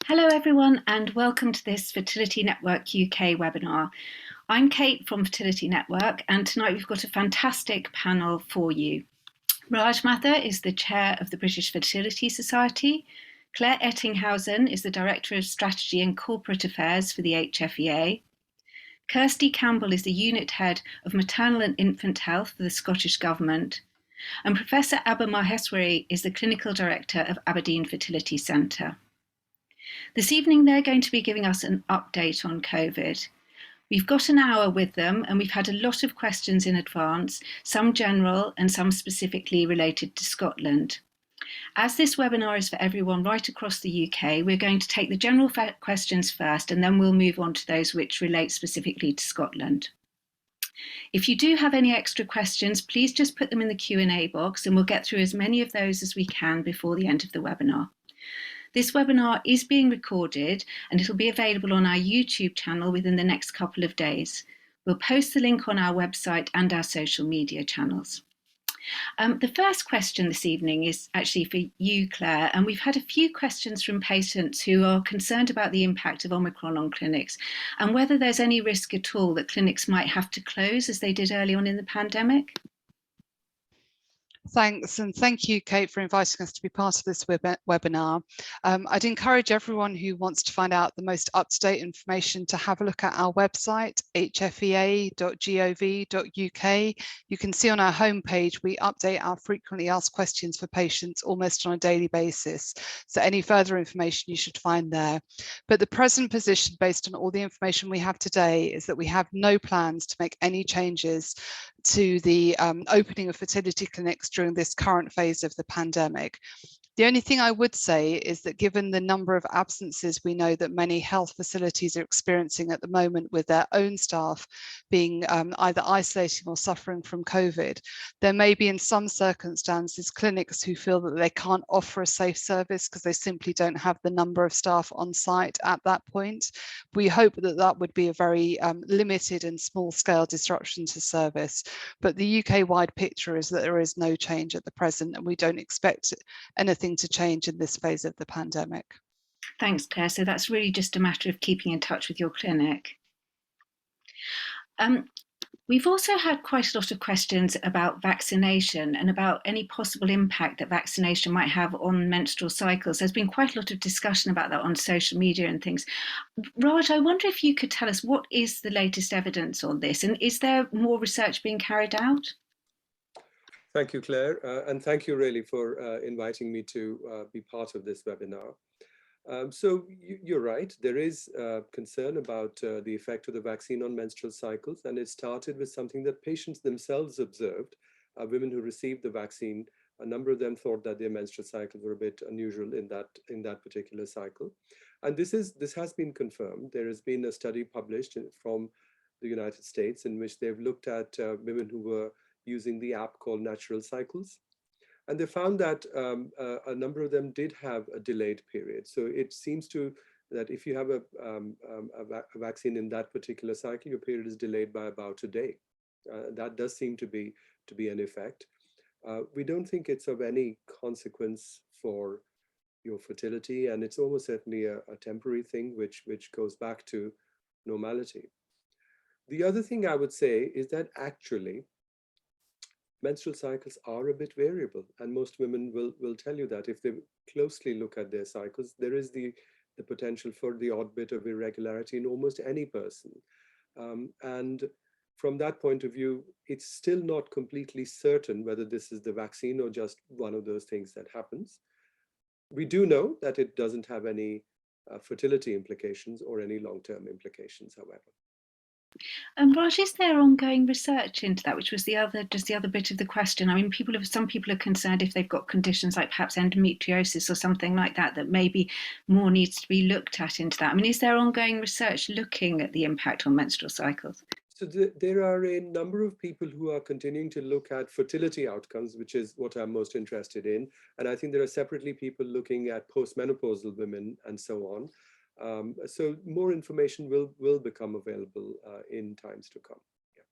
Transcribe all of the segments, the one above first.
Hello everyone and welcome to this Fertility Network UK webinar. I'm Kate from Fertility Network and tonight we've got a fantastic panel for you. Raj Mathur is the Chair of the British Fertility Society. Clare Ettinghausen is the Director of Strategy and Corporate Affairs for the HFEA. Kirstie Campbell is the Unit Head of Maternal and Infant Health for the Scottish Government. And Professor Abha Maheswari is the Clinical Director of Aberdeen Fertility Centre. This evening, they're going to be giving us an update on COVID. We've got an hour with them and we've had a lot of questions in advance, some general and some specifically related to Scotland. As this webinar is for everyone right across the UK, we're going to take the general questions first and then we'll move on to those which relate specifically to Scotland. If you do have any extra questions, please just put them in the Q&A box and we'll get through as many of those as we can before the end of the webinar. This webinar is being recorded and it'll be available on our YouTube channel within the next couple of days. We'll post the link on our website and our social media channels. The first question this evening is actually for you, Clare, and we've had a few questions from patients who are concerned about the impact of Omicron on clinics and whether there's any risk at all that clinics might have to close as they did early on in the pandemic. Thanks, and thank you, Kate, for inviting us to be part of this webinar. I'd encourage everyone who wants to find out the most up-to-date information to have a look at our website, hfea.gov.uk. You can see on our homepage, we update our frequently asked questions for patients almost on a daily basis. So any further information you should find there. But the present position, based on all the information we have today, is that we have no plans to make any changes to the opening of fertility clinics during this current phase of the pandemic. The only thing I would say is that given the number of absences we know that many health facilities are experiencing at the moment with their own staff being either isolating or suffering from COVID, there may be in some circumstances clinics who feel that they can't offer a safe service because they simply don't have the number of staff on site at that point. We hope that that would be a very limited and small scale disruption to service, but the UK-wide picture is that there is no change at the present and we don't expect anything to change in this phase of the pandemic. Thanks, Claire. So that's really just a matter of keeping in touch with your clinic. We've also had quite a lot of questions about vaccination and about any possible impact that vaccination might have on menstrual cycles. There's been quite a lot of discussion about that on social media and things. Raj, I wonder if you could tell us what is the latest evidence on this and is there more research being carried out? Thank you, Claire, and thank you really for inviting me to be part of this webinar. So you're right, there is concern about the effect of the vaccine on menstrual cycles, and it started with something that patients themselves observed. Women who received the vaccine, a number of them thought that their menstrual cycles were a bit unusual in that particular cycle. And this has been confirmed. There has been a study published from the United States in which they've looked at women who were using the app called Natural Cycles. And they found that a number of them did have a delayed period. So it seems that if you have a vaccine in that particular cycle, your period is delayed by about a day. That does seem to be an effect. We don't think it's of any consequence for your fertility, and it's almost certainly a temporary thing which goes back to normality. The other thing I would say is that actually, menstrual cycles are a bit variable, and most women will tell you that if they closely look at their cycles, there is the potential for the odd bit of irregularity in almost any person. And from that point of view, it's still not completely certain whether this is the vaccine or just one of those things that happens. We do know that it doesn't have any fertility implications or any long-term implications, however. Raj, is there ongoing research into that, which was the other bit of the question? I mean, some people are concerned if they've got conditions like perhaps endometriosis or something like that, that maybe more needs to be looked at into that. I mean, is there ongoing research looking at the impact on menstrual cycles? So there are a number of people who are continuing to look at fertility outcomes, which is what I'm most interested in. And I think there are separately people looking at postmenopausal women and so on. So more information will become available in times to come. Yeah.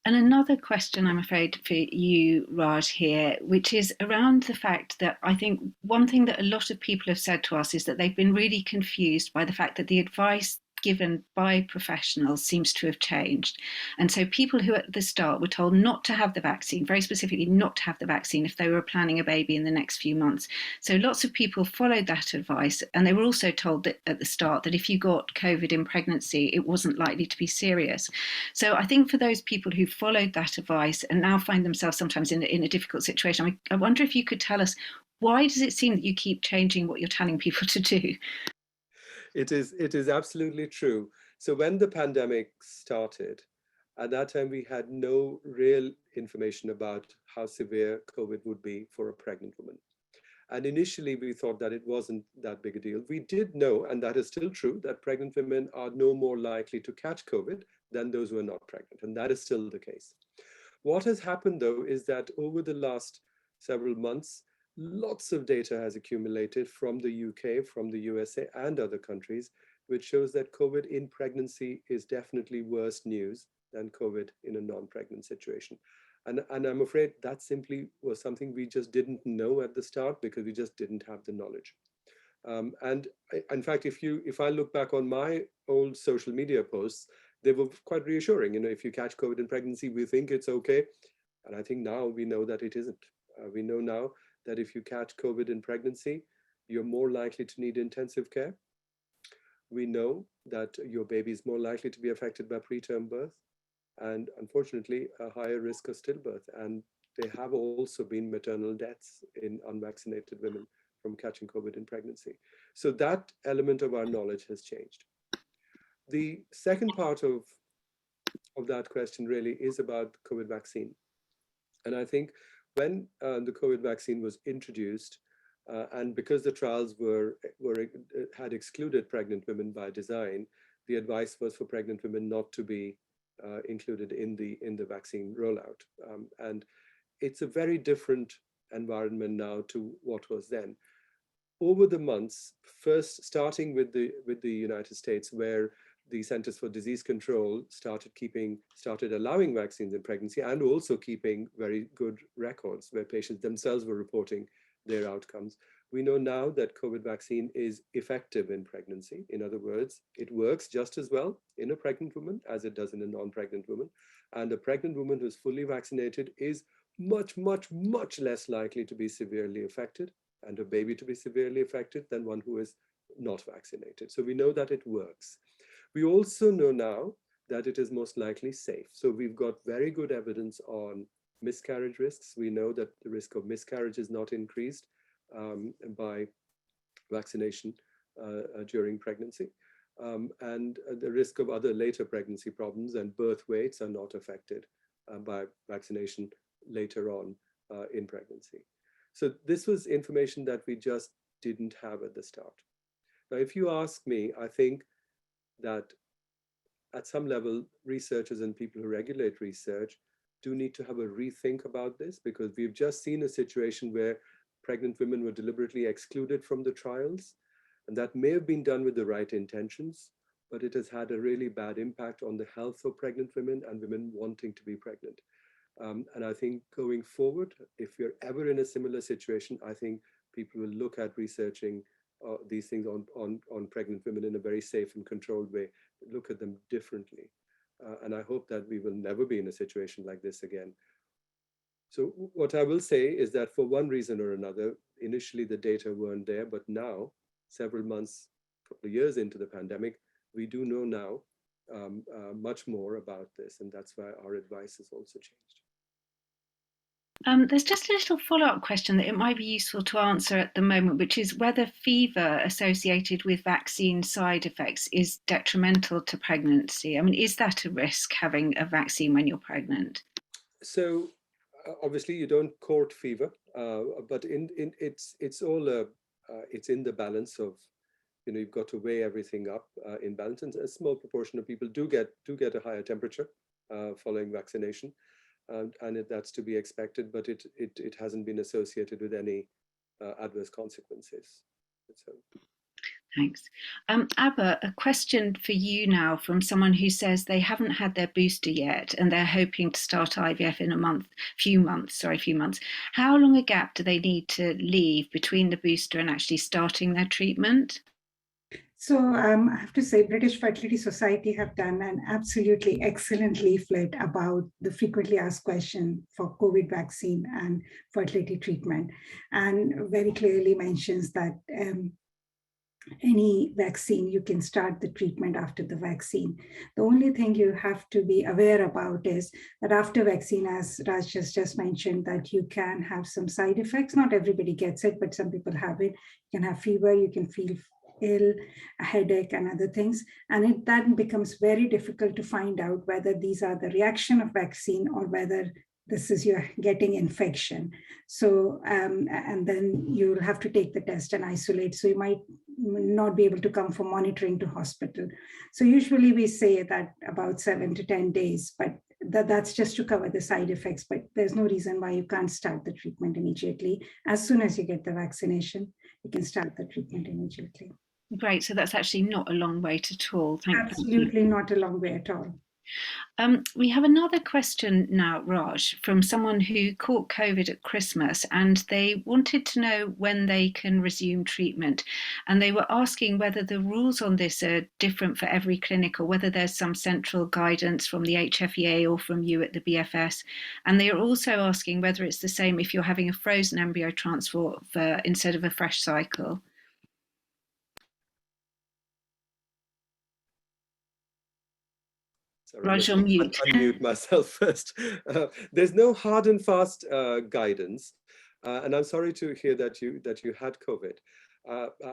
And another question, I'm afraid, for you, Raj, here, which is around the fact that I think one thing that a lot of people have said to us is that they've been really confused by the fact that the advice given by professionals seems to have changed. And so people who at the start were told not to have the vaccine, very specifically not to have the vaccine if they were planning a baby in the next few months. So lots of people followed that advice. And they were also told that at the start that if you got COVID in pregnancy, it wasn't likely to be serious. So I think for those people who followed that advice and now find themselves sometimes in a difficult situation, I wonder if you could tell us, why does it seem that you keep changing what you're telling people to do? It is absolutely true. So when the pandemic started, at that time we had no real information about how severe COVID would be for a pregnant woman. And initially we thought that it wasn't that big a deal. We did know, and that is still true, that pregnant women are no more likely to catch COVID than those who are not pregnant. And that is still the case. What has happened though is that over the last several months, lots of data has accumulated from the UK, from the USA and other countries, which shows that COVID in pregnancy is definitely worse news than COVID in a non-pregnant situation. And I'm afraid that simply was something we just didn't know at the start because we just didn't have the knowledge. In fact, if I look back on my old social media posts, they were quite reassuring. You know, if you catch COVID in pregnancy, we think it's okay. And I think now we know that it isn't. We know now that if you catch COVID in pregnancy, you're more likely to need intensive care. We know that your baby is more likely to be affected by preterm birth and unfortunately a higher risk of stillbirth. And there have also been maternal deaths in unvaccinated women from catching COVID in pregnancy. So that element of our knowledge has changed. The second part of that question really is about COVID vaccine. And I think when the COVID vaccine was introduced, and because the trials had excluded pregnant women by design, the advice was for pregnant women not to be included in the vaccine rollout. And it's a very different environment now to what was then. Over the months, first starting with the United States, where the Centers for Disease Control started allowing vaccines in pregnancy and also keeping very good records where patients themselves were reporting their outcomes. We know now that COVID vaccine is effective in pregnancy. In other words, it works just as well in a pregnant woman as it does in a non-pregnant woman. And a pregnant woman who's fully vaccinated is much, much, much less likely to be severely affected and a baby to be severely affected than one who is not vaccinated. So we know that it works. We also know now that it is most likely safe. So we've got very good evidence on miscarriage risks. We know that the risk of miscarriage is not increased by vaccination during pregnancy. And the risk of other later pregnancy problems and birth weights are not affected by vaccination later on in pregnancy. So this was information that we just didn't have at the start. Now, if you ask me, I think that at some level, researchers and people who regulate research do need to have a rethink about this, because we've just seen a situation where pregnant women were deliberately excluded from the trials. And that may have been done with the right intentions, but it has had a really bad impact on the health of pregnant women and women wanting to be pregnant. And I think going forward, if we're ever in a similar situation, I think people will look at researching these things on pregnant women in a very safe and controlled way, look at them differently. And I hope that we will never be in a situation like this again. So what I will say is that for one reason or another, initially the data weren't there, but now, several months, a couple of years into the pandemic, we do know now much more about this, and that's why our advice has also changed. There's just a little follow-up question that it might be useful to answer at the moment, which is whether fever associated with vaccine side effects is detrimental to pregnancy. I mean, is that a risk, having a vaccine when you're pregnant? So obviously you don't court fever, but it's all it's in the balance of, you know, you've got to weigh everything up in balance, and a small proportion of people do get a higher temperature following vaccination. And that's to be expected, but it hasn't been associated with any adverse consequences. So. Thanks. Abha, a question for you now from someone who says they haven't had their booster yet and they're hoping to start IVF in a few months. How long a gap do they need to leave between the booster and actually starting their treatment? So I have to say, British Fertility Society have done an absolutely excellent leaflet about the frequently asked question for COVID vaccine and fertility treatment, and very clearly mentions that any vaccine, you can start the treatment after the vaccine. The only thing you have to be aware about is that after vaccine, as Raj just mentioned, that you can have some side effects. Not everybody gets it, but some people have it. You can have fever, you can feel ill, a headache, and other things. And it then becomes very difficult to find out whether these are the reaction of vaccine or whether this is you're getting infection. So, and then you'll have to take the test and isolate. So you might not be able to come for monitoring to hospital. So usually we say that about 7 to 10 days, but that's just to cover the side effects. But there's no reason why you can't start the treatment immediately. As soon as you get the vaccination, you can start the treatment immediately. Great. So that's actually not a long wait at all. Thank you. Absolutely not a long way at all. We have another question now, Raj, from someone who caught COVID at Christmas and they wanted to know when they can resume treatment. And they were asking whether the rules on this are different for every clinic or whether there's some central guidance from the HFEA or from you at the BFS. And they are also asking whether it's the same if you're having a frozen embryo transfer instead of a fresh cycle. Raj, on mute. Unmute myself first. There's no hard and fast guidance, and I'm sorry to hear that you had COVID,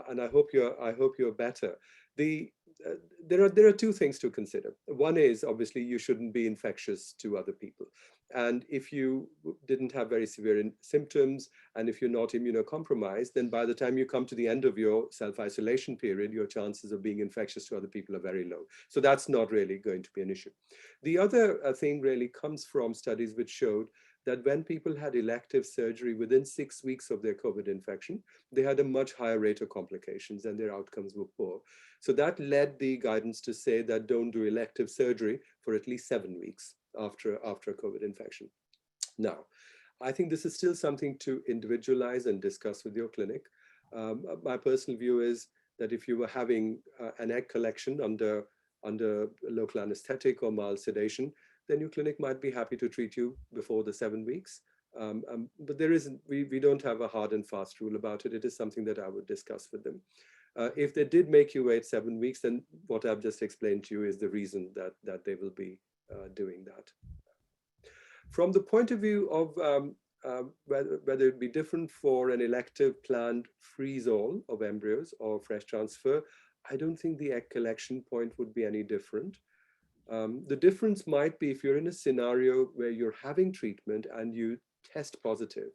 and I hope you're better. There are two things to consider. One is obviously you shouldn't be infectious to other people, and if you didn't have very severe symptoms and if you're not immunocompromised, then by the time you come to the end of your self-isolation period, your chances of being infectious to other people are very low. So that's not really going to be an issue. The other thing really comes from studies which showed that when people had elective surgery within 6 weeks of their COVID infection, they had a much higher rate of complications and their outcomes were poor. So that led the guidance to say that don't do elective surgery for at least 7 weeks after a COVID infection. Now, I think this is still something to individualize and discuss with your clinic. My personal view is that if you were having an egg collection under local anesthetic or mild sedation, then your clinic might be happy to treat you before the 7 weeks. But we don't have a hard and fast rule about it. It is something that I would discuss with them. If they did make you wait 7 weeks, then what I've just explained to you is the reason that they will be doing that. From the point of view of whether it be different for an elective planned freeze-all of embryos or fresh transfer, I don't think the egg collection point would be any different. The difference might be if you're in a scenario where you're having treatment and you test positive,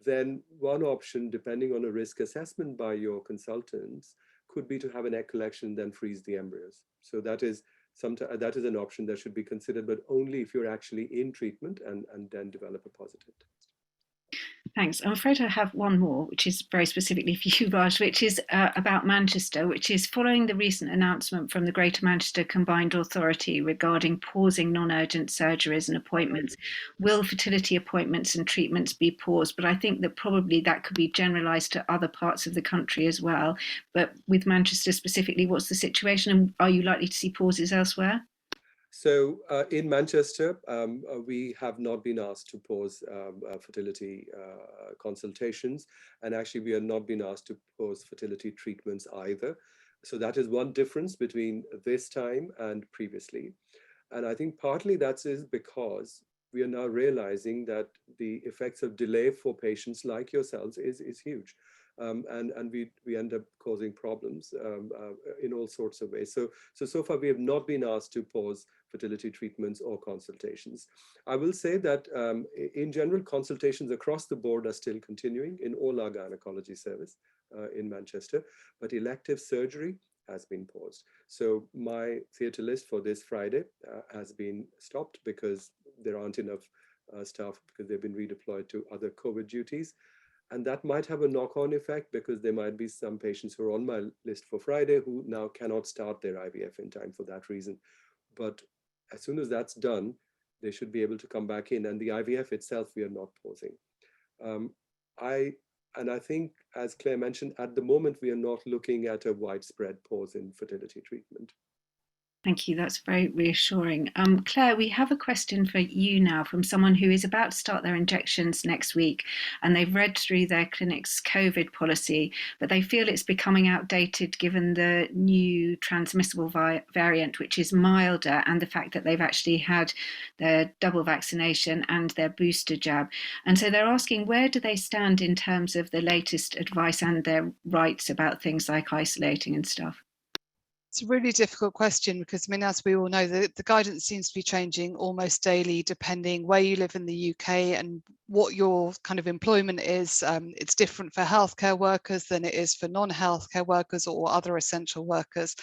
then one option, depending on a risk assessment by your consultants, could be to have an egg collection, then freeze the embryos. So that is an option that should be considered, but only if you're actually in treatment and then develop a positive test. Thanks. I'm afraid I have one more, which is very specifically for you, Raj, which is about Manchester, which is following the recent announcement from the Greater Manchester Combined Authority regarding pausing non-urgent surgeries and appointments. Will fertility appointments and treatments be paused? But I think that probably that could be generalised to other parts of the country as well. But with Manchester specifically, what's the situation and are you likely to see pauses elsewhere? So in Manchester, we have not been asked to pause fertility consultations, and actually we have not been asked to pause fertility treatments either. So that is one difference between this time and previously. And I think partly that is because we are now realizing that the effects of delay for patients like yourselves is huge. And we end up causing problems in all sorts of ways. So far we have not been asked to pause fertility treatments or consultations. I will say that in general, consultations across the board are still continuing in all our gynecology service in Manchester, but elective surgery has been paused. So my theatre list for this Friday has been stopped because there aren't enough staff because they've been redeployed to other COVID duties. And that might have a knock-on effect because there might be some patients who are on my list for Friday who now cannot start their IVF in time for that reason. But as soon as that's done, they should be able to come back in. And the IVF itself, we are not pausing. I think, as Claire mentioned, at the moment, we are not looking at a widespread pause in fertility treatment. Thank you. That's very reassuring. Claire, we have a question for you now from someone who is about to start their injections next week, and they've read through their clinic's COVID policy, but they feel it's becoming outdated given the new transmissible variant, which is milder, and the fact that they've actually had their double vaccination and their booster jab. And so they're asking, where do they stand in terms of the latest advice and their rights about things like isolating and stuff? It's a really difficult question because, I mean, as we all know, the guidance seems to be changing almost daily, depending where you live in the UK and what your kind of employment is. It's different for healthcare workers than it is for non-healthcare workers or other essential workers.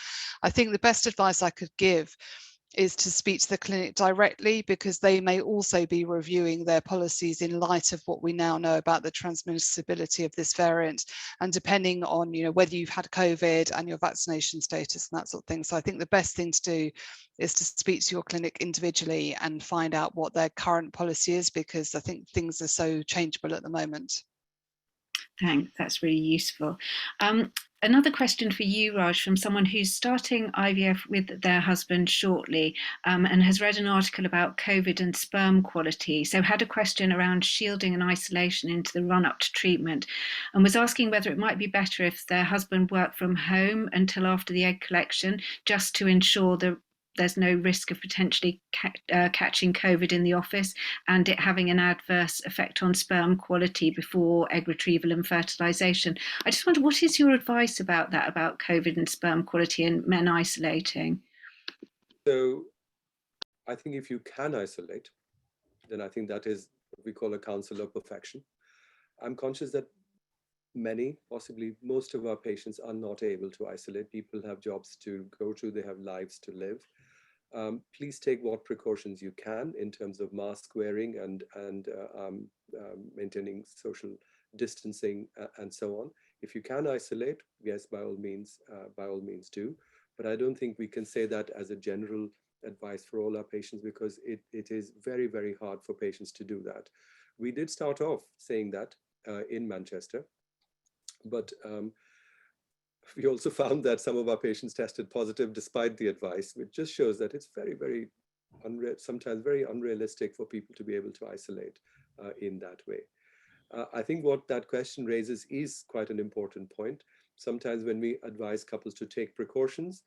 I think the best advice I could give is to speak to the clinic directly, because they may also be reviewing their policies in light of what we now know about the transmissibility of this variant, and depending on, you know, whether you've had COVID and your vaccination status and that sort of thing. So I think the best thing to do is to speak to your clinic individually and find out what their current policy is, because I think things are so changeable at the moment. Thanks, that's really useful. Another question for you, Raj, from someone who's starting IVF with their husband shortly, and has read an article about COVID and sperm quality. So had a question around shielding and isolation into the run-up to treatment, and was asking whether it might be better if their husband worked from home until after the egg collection, just to ensure there's no risk of potentially catching COVID in the office and it having an adverse effect on sperm quality before egg retrieval and fertilization. I just wonder, what is your advice about that, about COVID and sperm quality and men isolating? So I think if you can isolate, then I think that is what we call a counsel of perfection. I'm conscious that many, possibly most of our patients are not able to isolate. People have jobs to go to, they have lives to live. Please take what precautions you can in terms of mask wearing and maintaining social distancing and so on. If you can isolate, yes, by all means do. But I don't think we can say that as a general advice for all our patients, because it is very, very hard for patients to do that. We did start off saying that in Manchester, but we also found that some of our patients tested positive despite the advice, which just shows that it's very, very sometimes very unrealistic for people to be able to isolate in that way. I think what that question raises is quite an important point. Sometimes when we advise couples to take precautions,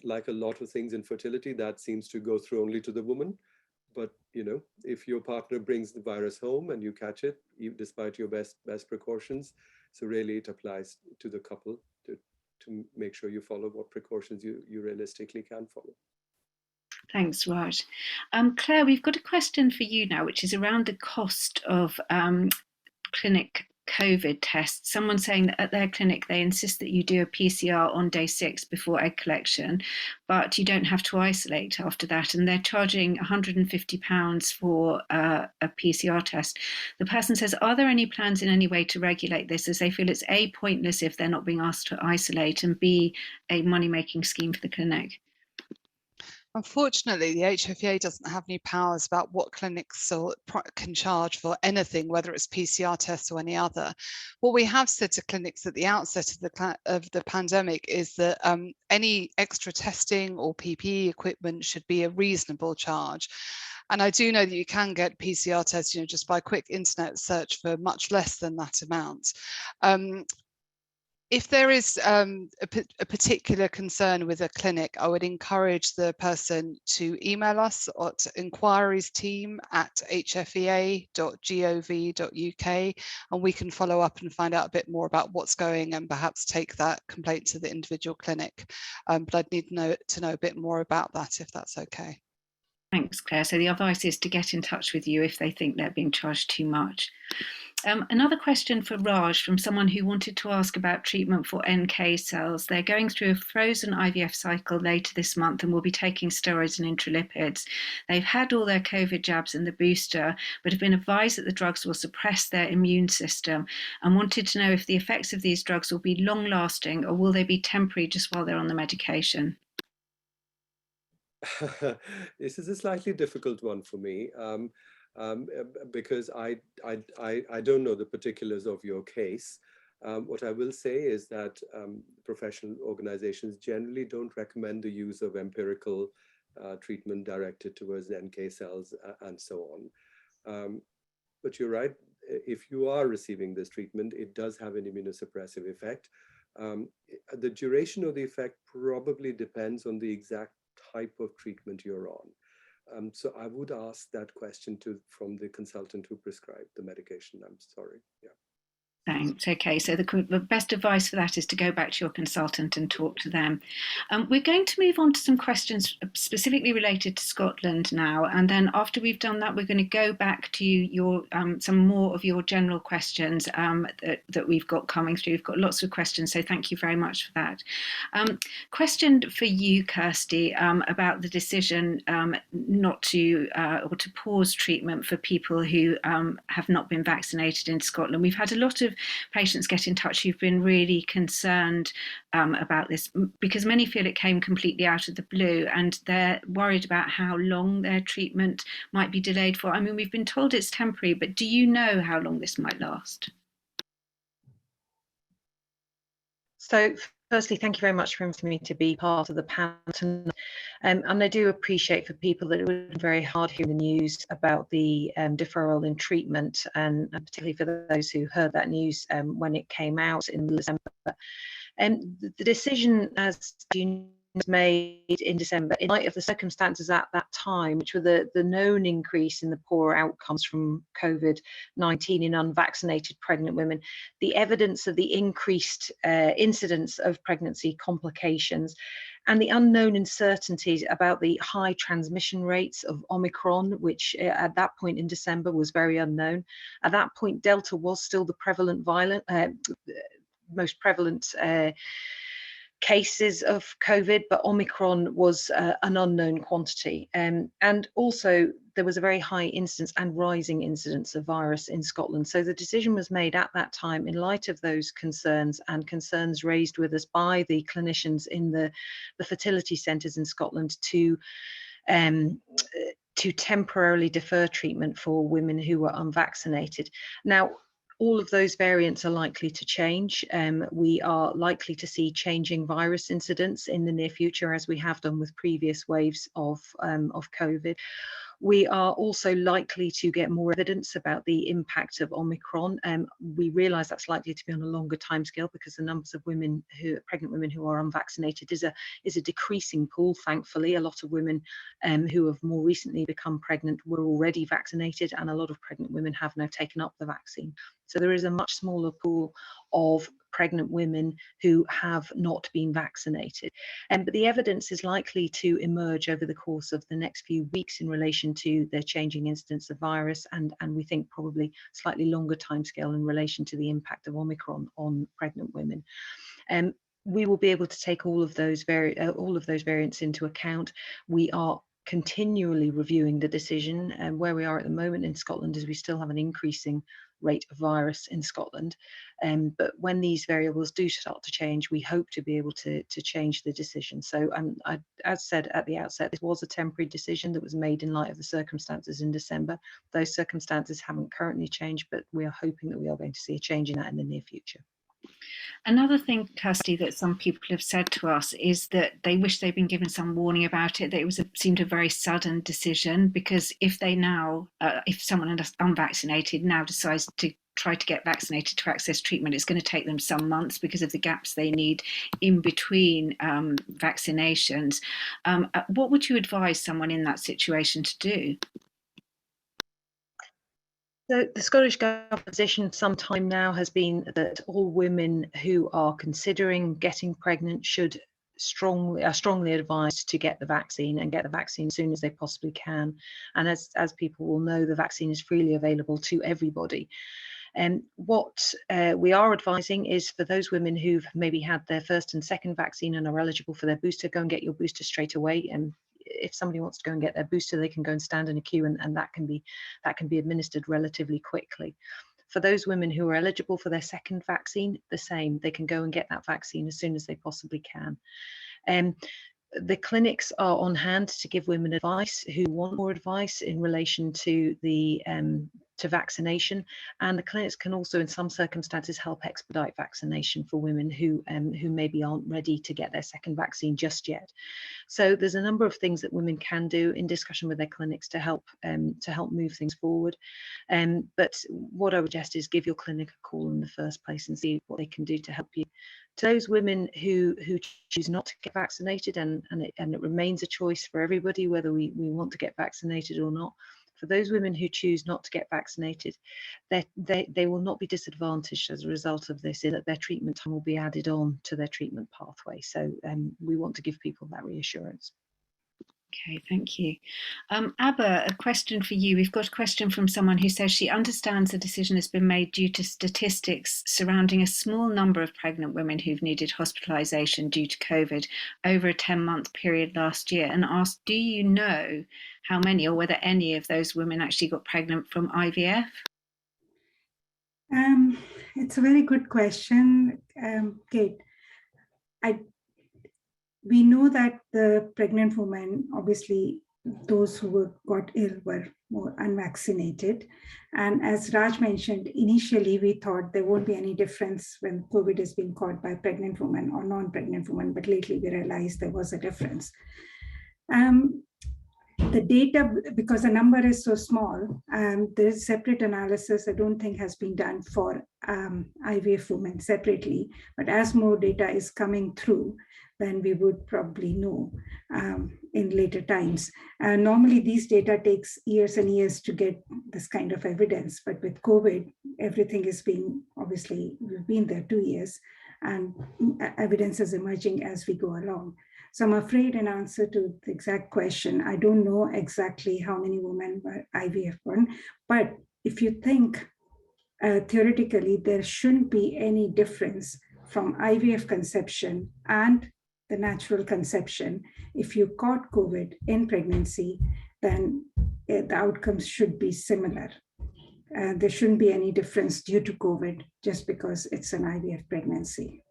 like a lot of things in fertility, that seems to go through only to the woman. But, you know, if your partner brings the virus home and you catch it, despite your best precautions, so really it applies to the couple to make sure you follow what precautions you realistically can follow. Thanks, Raj. Claire, we've got a question for you now, which is around the cost of clinic COVID tests. Someone saying that at their clinic, they insist that you do a PCR on day 6 before egg collection, but you don't have to isolate after that. And they're charging £150 for a PCR test. The person says, are there any plans in any way to regulate this, as they feel it's A, pointless if they're not being asked to isolate, and B, a money-making scheme for the clinic? Unfortunately, the HFEA doesn't have any powers about what clinics can charge for anything, whether it's PCR tests or any other. What we have said to clinics at the outset of the pandemic is that any extra testing or PPE equipment should be a reasonable charge. And I do know that you can get PCR tests, you know, just by a quick internet search for much less than that amount. If there is a particular concern with a clinic, I would encourage the person to email us at inquiries@hfea.gov.uk, and we can follow up and find out a bit more about what's going and perhaps take that complaint to the individual clinic. But I'd need to know a bit more about that, if that's okay. Thanks, Claire. So the advice is to get in touch with you if they think they're being charged too much. Another question for Raj from someone who wanted to ask about treatment for NK cells. They're going through a frozen IVF cycle later this month and will be taking steroids and intralipids. They've had all their COVID jabs and the booster, but have been advised that the drugs will suppress their immune system, and wanted to know if the effects of these drugs will be long lasting or will they be temporary just while they're on the medication? This is a slightly difficult one for me. Because I don't know the particulars of your case. What I will say is that professional organizations generally don't recommend the use of empirical treatment directed towards NK cells and so on. But you're right, if you are receiving this treatment, it does have an immunosuppressive effect. The duration of the effect probably depends on the exact type of treatment you're on. So I would ask that question from the consultant who prescribed the medication. I'm sorry. Yeah. Thanks. Okay, so the best advice for that is to go back to your consultant and talk to them. We're going to move on to some questions specifically related to Scotland now, and then after we've done that, we're going to go back to your some more of your general questions that we've got coming through. We've got lots of questions, so thank you very much for that. Question for you, Kirstie, about the decision not to or to pause treatment for people who have not been vaccinated in Scotland. We've had a lot of patients get in touch who've been really concerned about this, because many feel it came completely out of the blue and they're worried about how long their treatment might be delayed for. I mean, we've been told it's temporary, but do you know how long this might last? So firstly, thank you very much for inviting me to be part of the panel tonight. And I do appreciate for people that it would be very hard hearing the news about the deferral in treatment, and particularly for those who heard that news when it came out in December. And the decision, as you know, was made in December in light of the circumstances at that time, which were the known increase in the poor outcomes from COVID-19 in unvaccinated pregnant women, the evidence of the increased incidence of pregnancy complications, and the unknown uncertainties about the high transmission rates of Omicron, which at that point in December was very unknown. At that point, Delta was still the most prevalent cases of COVID, but Omicron was an unknown quantity. And also there was a very high incidence and rising incidence of virus in Scotland. So the decision was made at that time in light of those concerns and concerns raised with us by the clinicians in the fertility centres in Scotland to temporarily defer treatment for women who were unvaccinated. Now, all of those variants are likely to change. We are likely to see changing virus incidence in the near future, as we have done with previous waves of COVID. We are also likely to get more evidence about the impact of Omicron. We realise that's likely to be on a longer timescale because the numbers of pregnant women who are unvaccinated is a decreasing pool. Thankfully, a lot of women who have more recently become pregnant were already vaccinated, and a lot of pregnant women have now taken up the vaccine. So there is a much smaller pool of pregnant women who have not been vaccinated. But the evidence is likely to emerge over the course of the next few weeks in relation to the changing incidence of virus, and we think probably slightly longer timescale in relation to the impact of Omicron on pregnant women. We will be able to take all of those variants into account. We are continually reviewing the decision, and where we are at the moment in Scotland is we still have an increasing rate of virus in Scotland, but when these variables do start to change, we hope to be able to change the decision. So as said at the outset, this was a temporary decision that was made in light of the circumstances in December. Those circumstances haven't currently changed, but we are hoping that we are going to see a change in that in the near future. Another thing, Kirstie, that some people have said to us is that they wish they'd been given some warning about it, that it seemed a very sudden decision, because if someone unvaccinated now decides to try to get vaccinated to access treatment, it's going to take them some months because of the gaps they need in between vaccinations. What would you advise someone in that situation to do? So the Scottish Government position some time now has been that all women who are considering getting pregnant are strongly advised to get the vaccine, and get the vaccine as soon as they possibly can. And as people will know, the vaccine is freely available to everybody. And what we are advising is for those women who've maybe had their first and second vaccine and are eligible for their booster, go and get your booster straight away. And if somebody wants to go and get their booster, they can go and stand in a queue, and that can be administered relatively quickly. For those women who are eligible for their second vaccine, the same. They can go and get that vaccine as soon as they possibly can. The clinics are on hand to give women advice who want more advice in relation to the to vaccination, and the clinics can also in some circumstances help expedite vaccination for women who maybe aren't ready to get their second vaccine just yet. So there's a number of things that women can do in discussion with their clinics to help move things forward. But what I would suggest is give your clinic a call in the first place and see what they can do to help you. To those women who choose not to get vaccinated, and it remains a choice for everybody whether we want to get vaccinated or not. For those women who choose not to get vaccinated, they will not be disadvantaged as a result of this, in that their treatment time will be added on to their treatment pathway. So we want to give people that reassurance. Okay, thank you. Abha, a question for you. We've got a question from someone who says she understands the decision has been made due to statistics surrounding a small number of pregnant women who've needed hospitalisation due to COVID over a 10-month period last year, and asked, do you know how many or whether any of those women actually got pregnant from IVF? It's a very good question, Kate. We know that the pregnant women, obviously, those who got ill were more unvaccinated. And as Raj mentioned, initially we thought there won't be any difference when COVID is being caught by pregnant women or non-pregnant women, but lately we realized there was a difference. The data, because the number is so small, there's separate analysis I don't think has been done for IVF women separately, but as more data is coming through, then we would probably know in later times. Normally these data takes years and years to get this kind of evidence, but with COVID, everything is being, obviously, we've been there 2 years, and evidence is emerging as we go along. So I'm afraid, in answer to the exact question, I don't know exactly how many women were IVF born, but if you think theoretically, there shouldn't be any difference from IVF conception and the natural conception. If you caught COVID in pregnancy, then the outcomes should be similar. There shouldn't be any difference due to COVID just because it's an IVF pregnancy.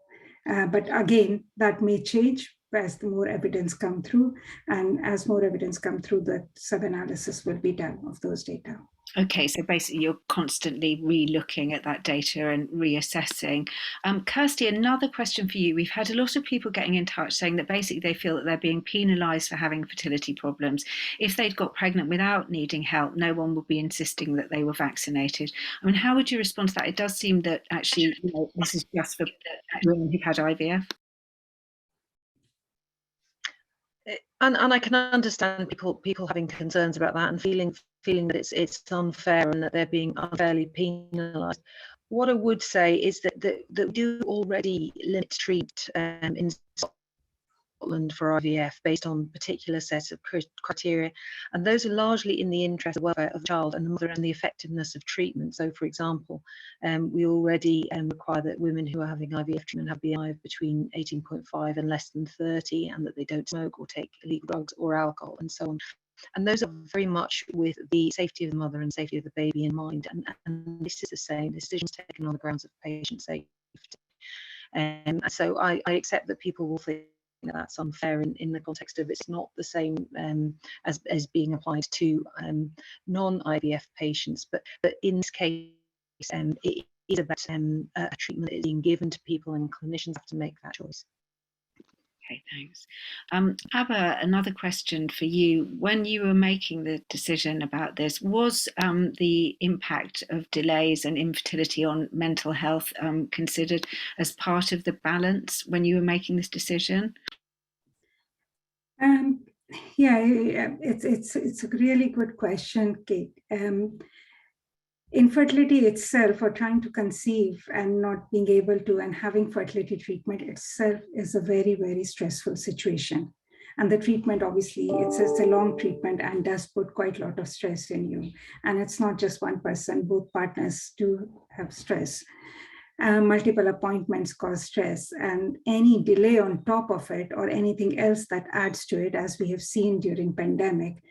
But again, that may change as the more evidence come through, and as more evidence come through, the sub-analysis will be done of those data. Okay, so basically you're constantly re-looking at that data and reassessing. Kirstie, another question for you. We've had a lot of people getting in touch saying that basically they feel that they're being penalised for having fertility problems. If they'd got pregnant without needing help, no one would be insisting that they were vaccinated. I mean, how would you respond to that? It does seem that actually, this is just for women who've had IVF. And I can understand people having concerns about that and feeling that it's unfair and that they're being unfairly penalised. What I would say is that we do already limit treat in Scotland for IVF based on particular sets of criteria, and those are largely in the interest of the welfare of the child and the mother and the effectiveness of treatment. So, for example, we already require that women who are having IVF treatment have BMI of between 18.5 and less than 30, and that they don't smoke or take illegal drugs or alcohol, and so on. And those are very much with the safety of the mother and safety of the baby in mind. And this is the same. The decision is taken on the grounds of patient safety. So I accept that people will think that's unfair in the context of it's not the same as being applied to non-IVF patients. But in this case, it is about a treatment that is being given to people, and clinicians have to make that choice. Okay, thanks. Abha, another question for you. When you were making the decision about this, was the impact of delays and infertility on mental health considered as part of the balance when you were making this decision? Yeah, it's a really good question, Kate. Infertility itself, or trying to conceive and not being able to, and having fertility treatment itself, is a very, very stressful situation. And the treatment, obviously, it's a long treatment and does put quite a lot of stress in you. And it's not just one person, both partners do have stress. Multiple appointments cause stress, and any delay on top of it or anything else that adds to it, as we have seen during pandemic,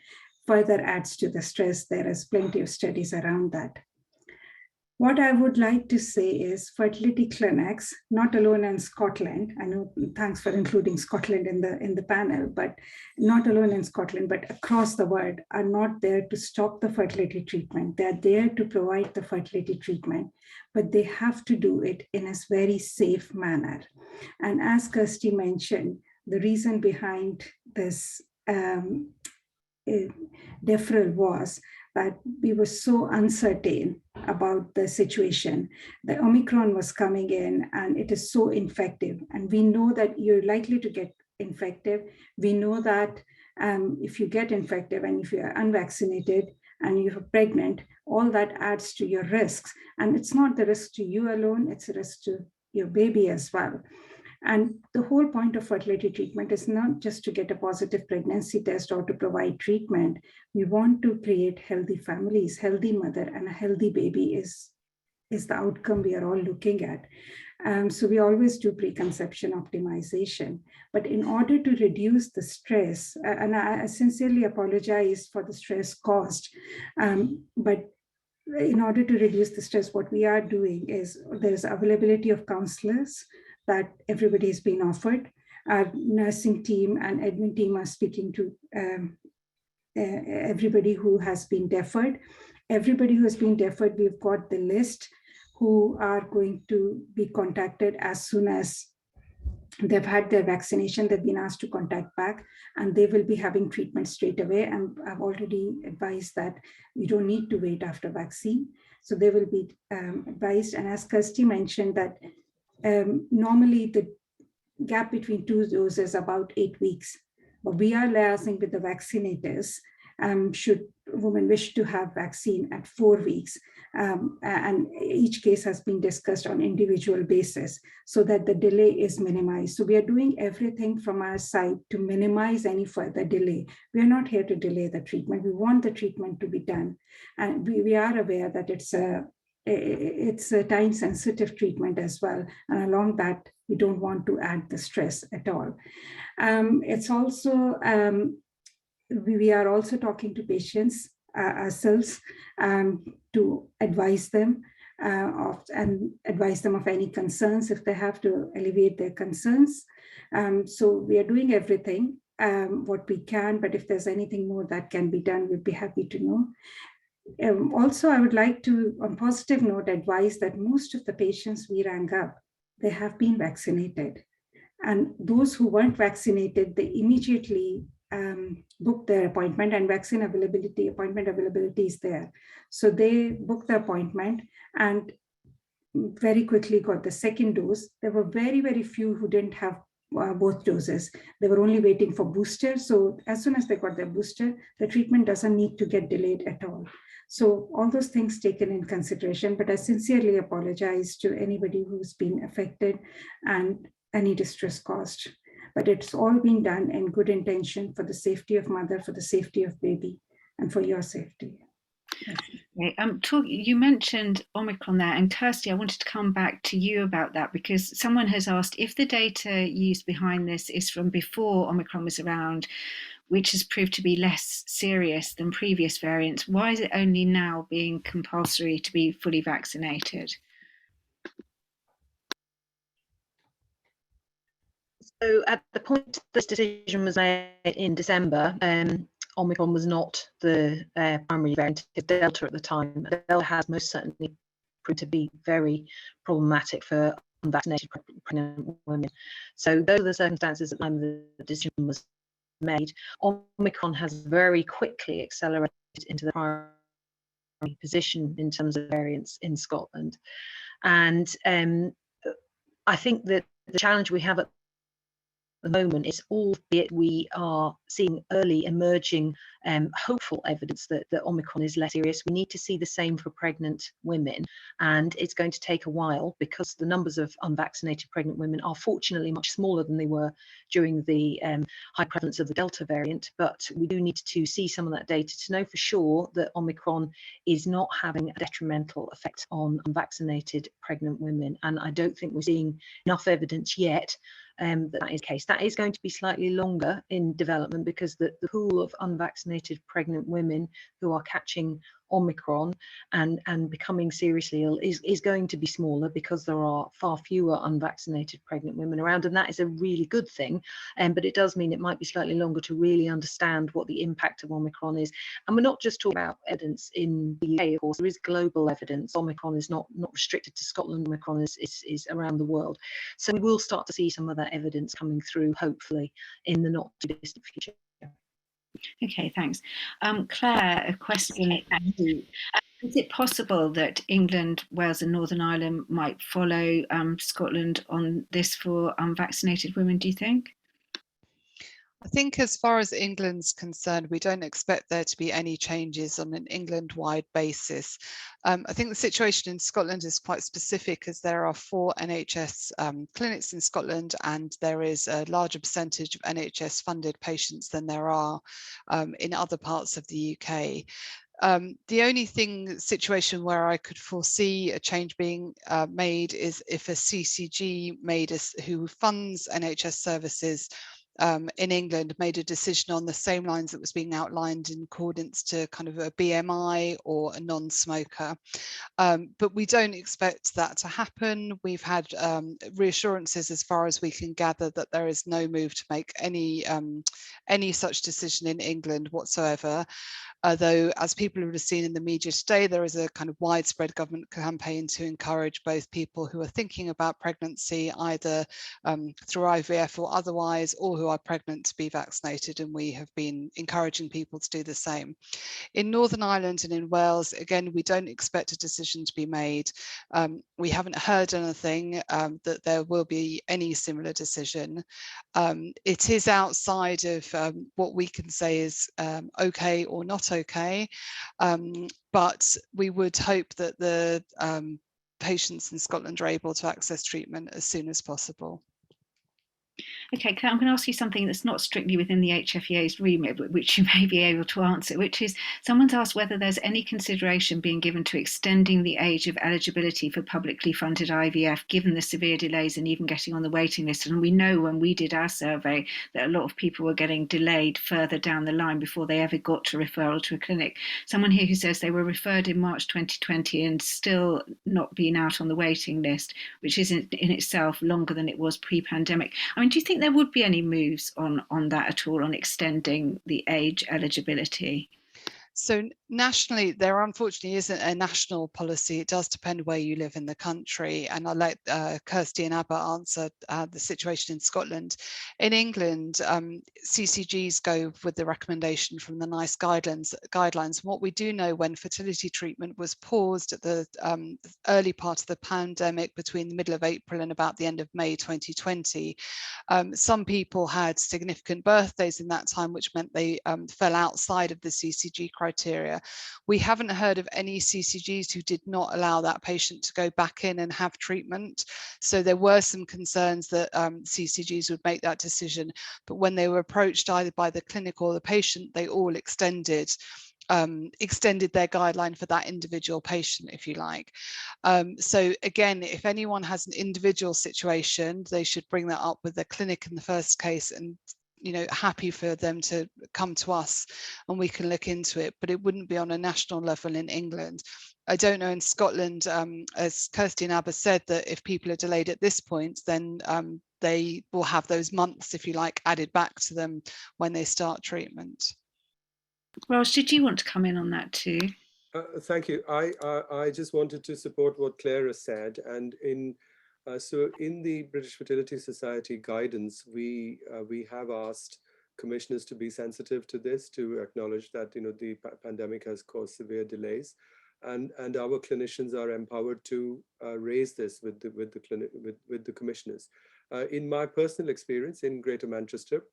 further adds to the stress. There is plenty of studies around that. What I would like to say is fertility clinics, not alone in Scotland, I know, thanks for including Scotland in the panel, but not alone in Scotland, but across the world, are not there to stop the fertility treatment. They're there to provide the fertility treatment, but they have to do it in a very safe manner. And as Kirstie mentioned, the reason behind this deferral was that we were so uncertain about the situation. The Omicron was coming in and it is so infective. And we know that you're likely to get infected. We know that if you get infected and if you are unvaccinated and you're pregnant, all that adds to your risks. And it's not the risk to you alone, it's a risk to your baby as well. And the whole point of fertility treatment is not just to get a positive pregnancy test or to provide treatment. We want to create healthy families. Healthy mother and a healthy baby is the outcome we are all looking at. So we always do preconception optimization. But in order to reduce the stress, and I sincerely apologize for the stress caused, but in order to reduce the stress, what we are doing is there's availability of counselors that everybody has been offered. Our nursing team and admin team are speaking to everybody who has been deferred. Everybody who has been deferred, we've got the list who are going to be contacted as soon as they've had their vaccination. They've been asked to contact back and they will be having treatment straight away. And I've already advised that you don't need to wait after vaccine. So they will be advised. And as Kirstie mentioned that normally the gap between two doses is about 8 weeks, but we are liaising with the vaccinators should women wish to have vaccine at 4 weeks. And each case has been discussed on individual basis so that the delay is minimized. So we are doing everything from our side to minimize any further delay. We are not here to delay the treatment. We want the treatment to be done. And we are aware that it's a time-sensitive treatment as well. And along that, we don't want to add the stress at all. It's also, we are also talking to patients ourselves to advise them and advise them of any concerns if they have to alleviate their concerns. So we are doing everything what we can, but if there's anything more that can be done, we'd be happy to know. Also, I would like to, on positive note, advise that most of the patients we rang up, they have been vaccinated. And those who weren't vaccinated, they immediately booked their appointment, and appointment availability is there. So they booked the appointment and very quickly got the second dose. There were very, very few who didn't have both doses. They were only waiting for booster. So as soon as they got their booster, the treatment doesn't need to get delayed at all. So all those things taken in consideration, but I sincerely apologize to anybody who's been affected and any distress caused. But it's all been done in good intention for the safety of mother, for the safety of baby, and for your safety. You mentioned Omicron there, and Kirstie, I wanted to come back to you about that because someone has asked if the data used behind this is from before Omicron was around, which has proved to be less serious than previous variants. Why is it only now being compulsory to be fully vaccinated? So at the point this decision was made in December, Omicron was not the primary variant of Delta at the time. Delta has most certainly proved to be very problematic for unvaccinated pregnant women. So those are the circumstances at the time the decision was made. Omicron has very quickly accelerated into the primary position in terms of variants in Scotland. And I think that the challenge we have at the moment is, albeit we are seeing early emerging hopeful evidence that Omicron is less serious. We need to see the same for pregnant women, and it's going to take a while because the numbers of unvaccinated pregnant women are fortunately much smaller than they were during the high prevalence of the Delta variant. But we do need to see some of that data to know for sure that Omicron is not having a detrimental effect on unvaccinated pregnant women. And I don't think we're seeing enough evidence yet that is the case. That is going to be slightly longer in development because the pool of unvaccinated pregnant women who are catching Omicron and becoming seriously ill is going to be smaller because there are far fewer unvaccinated pregnant women around, and that is a really good thing. But it does mean it might be slightly longer to really understand what the impact of Omicron is. And we're not just talking about evidence in the UK, of course. There is global evidence. Omicron is not restricted to Scotland. Omicron is around the world. So we will start to see some of that evidence coming through, hopefully, in the not too distant future. Okay, thanks. Claire, a question. Is it possible that England, Wales and Northern Ireland might follow Scotland on this for unvaccinated women, do you think? I think as far as England's concerned, we don't expect there to be any changes on an England-wide basis. I think the situation in Scotland is quite specific as there are 4 NHS clinics in Scotland and there is a larger percentage of NHS funded patients than there are in other parts of the UK. The only situation where I could foresee a change being made is if a CCG who funds NHS services in England made a decision on the same lines that was being outlined in accordance to kind of a BMI or a non-smoker. But we don't expect that to happen. We've had reassurances as far as we can gather that there is no move to make any such decision in England whatsoever. Although, as people would have seen in the media today, there is a kind of widespread government campaign to encourage both people who are thinking about pregnancy, either through IVF or otherwise, or who are pregnant to be vaccinated, and we have been encouraging people to do the same. In Northern Ireland and in Wales, again, we don't expect a decision to be made. We haven't heard anything that there will be any similar decision. It is outside of what we can say is okay or not okay, but we would hope that the patients in Scotland are able to access treatment as soon as possible. Okay, Claire, I'm going to ask you something that's not strictly within the HFEA's remit, but which you may be able to answer, which is someone's asked whether there's any consideration being given to extending the age of eligibility for publicly funded IVF, given the severe delays in even getting on the waiting list. And we know when we did our survey that a lot of people were getting delayed further down the line before they ever got to referral to a clinic. Someone here who says they were referred in March 2020 and still not been out on the waiting list, which is in itself longer than it was pre-pandemic. I mean, do you think there would be any moves on that at all, on extending the age eligibility? So nationally, there unfortunately isn't a national policy. It does depend where you live in the country. And I'll let Kirstie and Abha answer the situation in Scotland. In England, CCGs go with the recommendation from the NICE guidelines. What we do know, when fertility treatment was paused at the early part of the pandemic between the middle of April and about the end of May 2020, some people had significant birthdays in that time, which meant they fell outside of the CCG criteria. We haven't heard of any CCGs who did not allow that patient to go back in and have treatment. So there were some concerns that CCGs would make that decision, but when they were approached either by the clinic or the patient, they all extended their guideline for that individual patient, if you like. So again, if anyone has an individual situation, they should bring that up with the clinic in the first case, and happy for them to come to us and we can look into it, but it wouldn't be on a national level in England. I don't know in Scotland, as Kirstie and Abha said, that if people are delayed at this point, then they will have those months, if you like, added back to them when they start treatment. Raj, did you want to come in on that too? Thank you. I just wanted to support what Claire has said, and so in the British Fertility Society guidance, we have asked commissioners to be sensitive to this, to acknowledge that the pandemic has caused severe delays, and our clinicians are empowered to raise this with the commissioners. In my personal experience in Greater Manchester,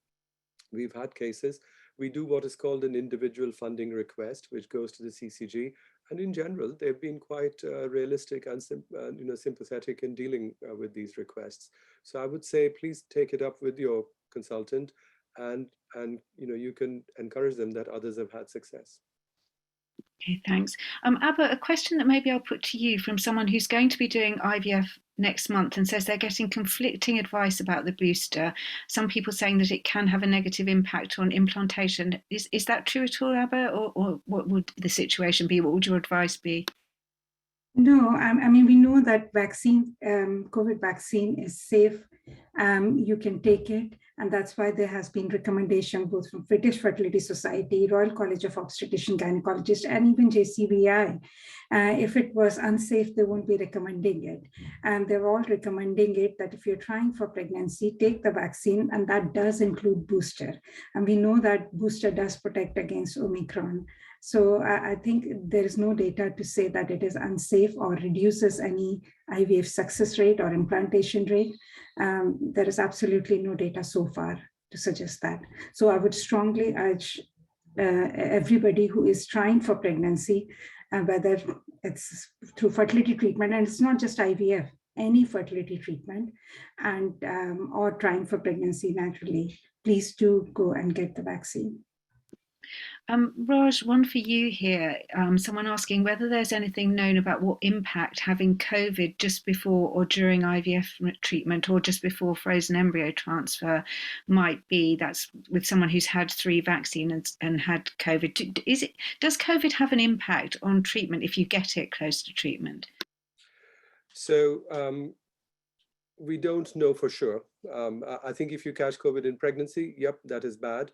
we've had cases we do what is called an individual funding request, which goes to the CCG. And in general, they've been quite realistic and sympathetic in dealing with these requests. So I would say, please take it up with your consultant, and you can encourage them that others have had success. Okay, thanks. Abha, a question that maybe I'll put to you from someone who's going to be doing IVF next month and says they're getting conflicting advice about the booster. Some people saying that it can have a negative impact on implantation. Is that true at all, Abha, or what would the situation be? What would your advice be? No, I mean, we know that vaccine, COVID vaccine is safe. You can take it. And that's why there has been recommendation both from British Fertility Society, Royal College of Obstetrician Gynecologists, and even JCVI. If it was unsafe, they won't be recommending it. And they're all recommending it that if you're trying for pregnancy, take the vaccine, and that does include booster. And we know that booster does protect against Omicron. So I think there is no data to say that it is unsafe or reduces any IVF success rate or implantation rate. There is absolutely no data so far to suggest that. So I would strongly urge everybody who is trying for pregnancy, whether it's through fertility treatment, and it's not just IVF, any fertility treatment, and or trying for pregnancy naturally, please do go and get the vaccine. Raj, one for you here. Someone asking whether there's anything known about what impact having COVID just before or during IVF treatment or just before frozen embryo transfer might be. That's with someone who's had 3 vaccines and had COVID. Does COVID have an impact on treatment if you get it close to treatment? So we don't know for sure. I think if you catch COVID in pregnancy, yep, that is bad.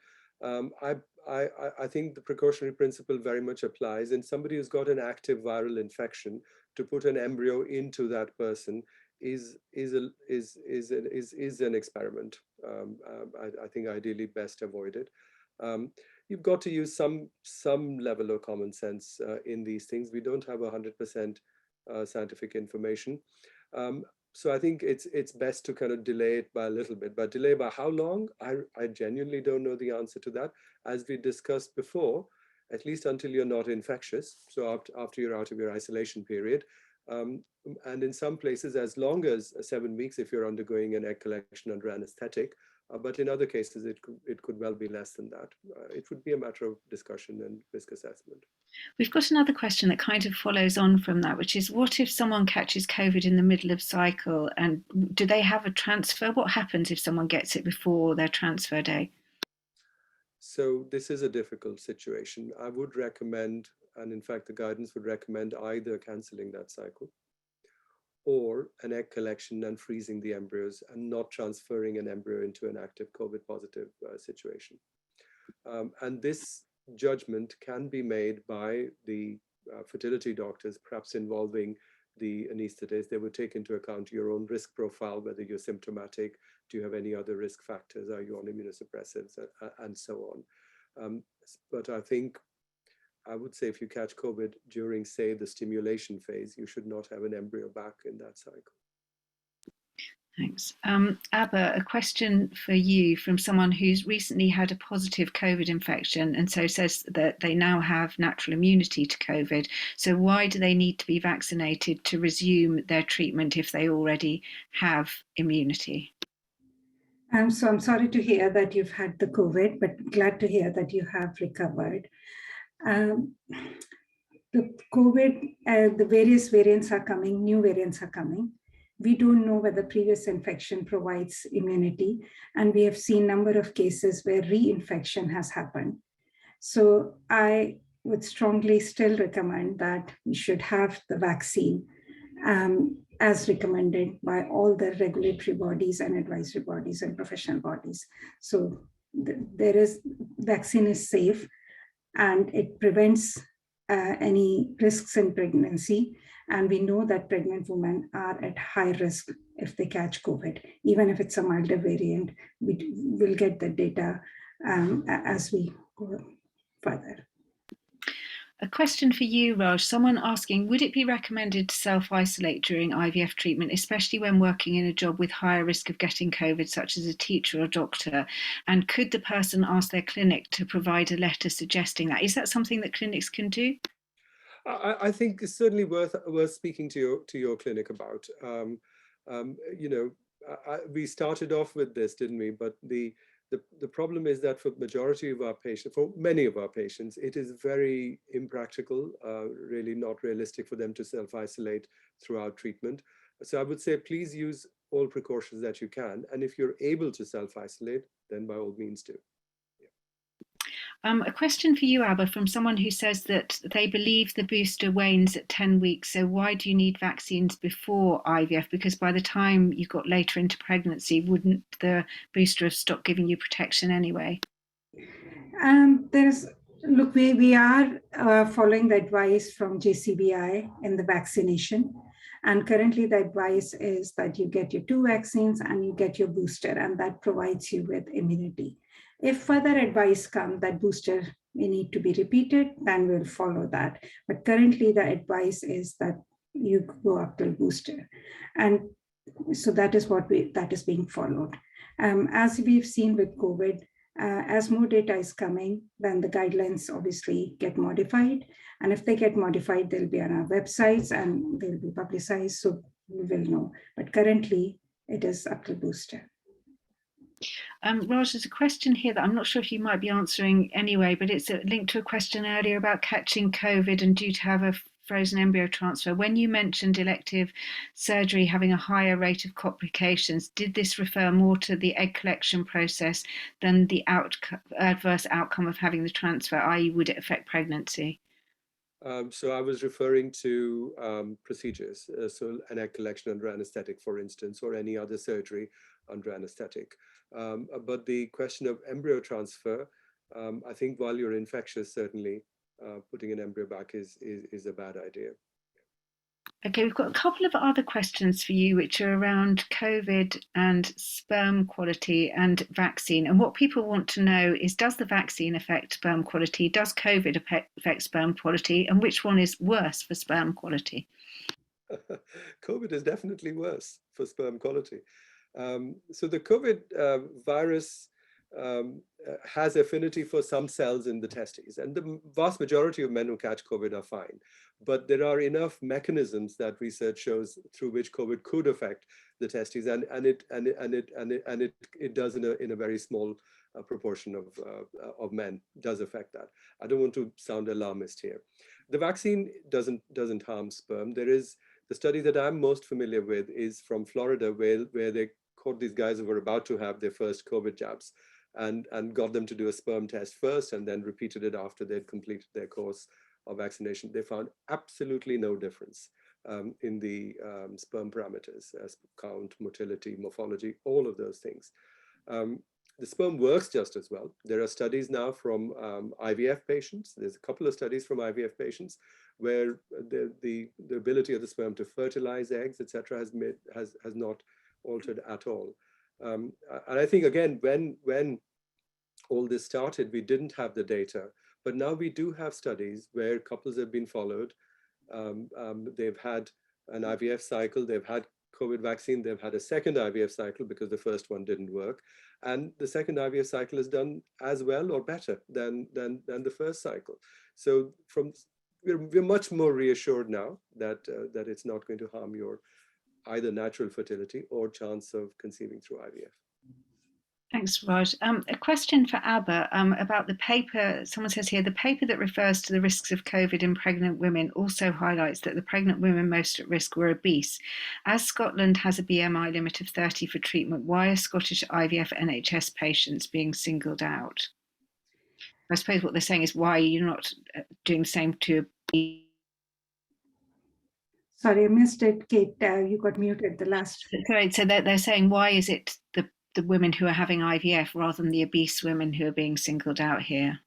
I think the precautionary principle very much applies. And somebody who's got an active viral infection, to put an embryo into that person is an experiment. I think ideally best avoided. You've got to use some level of common sense in these things. We don't have 100% scientific information. So I think it's best to kind of delay it by a little bit, but delay by how long? I genuinely don't know the answer to that. As we discussed before, at least until you're not infectious. So after you're out of your isolation period. And in some places, as long as 7 weeks if you're undergoing an egg collection under anesthetic. But in other cases, it could well be less than that. It would be a matter of discussion and risk assessment. We've got another question that kind of follows on from that, which is what if someone catches COVID in the middle of cycle, and do they have a transfer? What happens if someone gets it before their transfer day? So this is a difficult situation. I would recommend, and in fact the guidance would recommend, either cancelling that cycle or an egg collection and freezing the embryos and not transferring an embryo into an active COVID positive situation. And this judgment can be made by the fertility doctors, perhaps involving the anesthetist. They would take into account your own risk profile, whether you're symptomatic, do you have any other risk factors, are you on immunosuppressants, and so on. But I think I would say if you catch COVID during, say, the stimulation phase, you should not have an embryo back in that cycle. Thanks. Abha, a question for you from someone who's recently had a positive COVID infection and so says that they now have natural immunity to COVID. So why do they need to be vaccinated to resume their treatment if they already have immunity? So I'm sorry to hear that you've had the COVID, but glad to hear that you have recovered. The COVID, the various variants are coming, new variants are coming. We don't know whether previous infection provides immunity, and we have seen a number of cases where reinfection has happened. So I would strongly still recommend that we should have the vaccine as recommended by all the regulatory bodies and advisory bodies and professional bodies. So vaccine is safe and it prevents any risks in pregnancy. And we know that pregnant women are at high risk if they catch COVID. Even if it's a milder variant, we will get the data as we go further. A question for you, Raj. Someone asking, would it be recommended to self-isolate during IVF treatment, especially when working in a job with higher risk of getting COVID, such as a teacher or doctor? And could the person ask their clinic to provide a letter suggesting that? Is that something that clinics can do? I think it's certainly worth speaking to your clinic about. We started off with this, didn't we? But the problem is that for majority of our patients, for many of our patients, it is very impractical, really not realistic for them to self-isolate throughout treatment. So I would say, please use all precautions that you can. And if you're able to self-isolate, then by all means do. A question for you, Abha, from someone who says that they believe the booster wanes at 10 weeks. So why do you need vaccines before IVF? Because by the time you got later into pregnancy, wouldn't the booster have stopped giving you protection anyway? Look, we are following the advice from JCVI in the vaccination. And currently the advice is that you get your 2 vaccines and you get your booster, and that provides you with immunity. If further advice comes that booster may need to be repeated, then we'll follow that. But currently the advice is that you go up till booster. And so that is that is being followed. As we've seen with COVID, as more data is coming, then the guidelines obviously get modified. And if they get modified, they'll be on our websites and they'll be publicized, so we will know. But currently, it is up to booster. Raj, there's a question here that I'm not sure if you might be answering anyway, but it's linked to a question earlier about catching COVID and due to have a frozen embryo transfer. When you mentioned elective surgery having a higher rate of complications, did this refer more to the egg collection process than the adverse outcome of having the transfer, i.e. would it affect pregnancy? So I was referring to procedures, so an egg collection under anesthetic, for instance, or any other surgery under anesthetic. But the question of embryo transfer, I think while you're infectious, certainly putting an embryo back is a bad idea. Okay, we've got a couple of other questions for you, which are around COVID and sperm quality and vaccine. And what people want to know is, does the vaccine affect sperm quality? Does COVID affect sperm quality? And which one is worse for sperm quality? COVID is definitely worse for sperm quality. So the COVID virus has affinity for some cells in the testes, and the vast majority of men who catch COVID are fine. But there are enough mechanisms that research shows through which COVID could affect the testes, and it does in a very small proportion of men does affect that. I don't want to sound alarmist here. The vaccine doesn't harm sperm. There is the study that I'm most familiar with is from Florida, where they caught these guys who were about to have their first COVID jabs, and got them to do a sperm test first and then repeated it after they'd completed their course of vaccination. They found absolutely no difference in the sperm parameters, as count, motility, morphology, all of those things. The sperm works just as well. There are studies now from IVF patients. There's a couple of studies from IVF patients where the ability of the sperm to fertilize eggs, etc., has not altered at all. And I think, again, when all this started, we didn't have the data, but now we do have studies where couples have been followed. They've had an IVF cycle, they've had COVID vaccine, they've had a second IVF cycle because the first one didn't work, and the second IVF cycle is done as well or better than the first cycle. So we're much more reassured now that it's not going to harm your either natural fertility or chance of conceiving through IVF. Thanks, Raj. A question for Abha about the paper. Someone says here, the paper that refers to the risks of COVID in pregnant women also highlights that the pregnant women most at risk were obese. As Scotland has a BMI limit of 30 for treatment, why are Scottish IVF NHS patients being singled out? I suppose what they're saying is, why are you not doing the same to obese? Sorry, I missed it, Kate. You got muted the last. Sorry, so they're saying, why is it the women who are having IVF rather than the obese women who are being singled out here?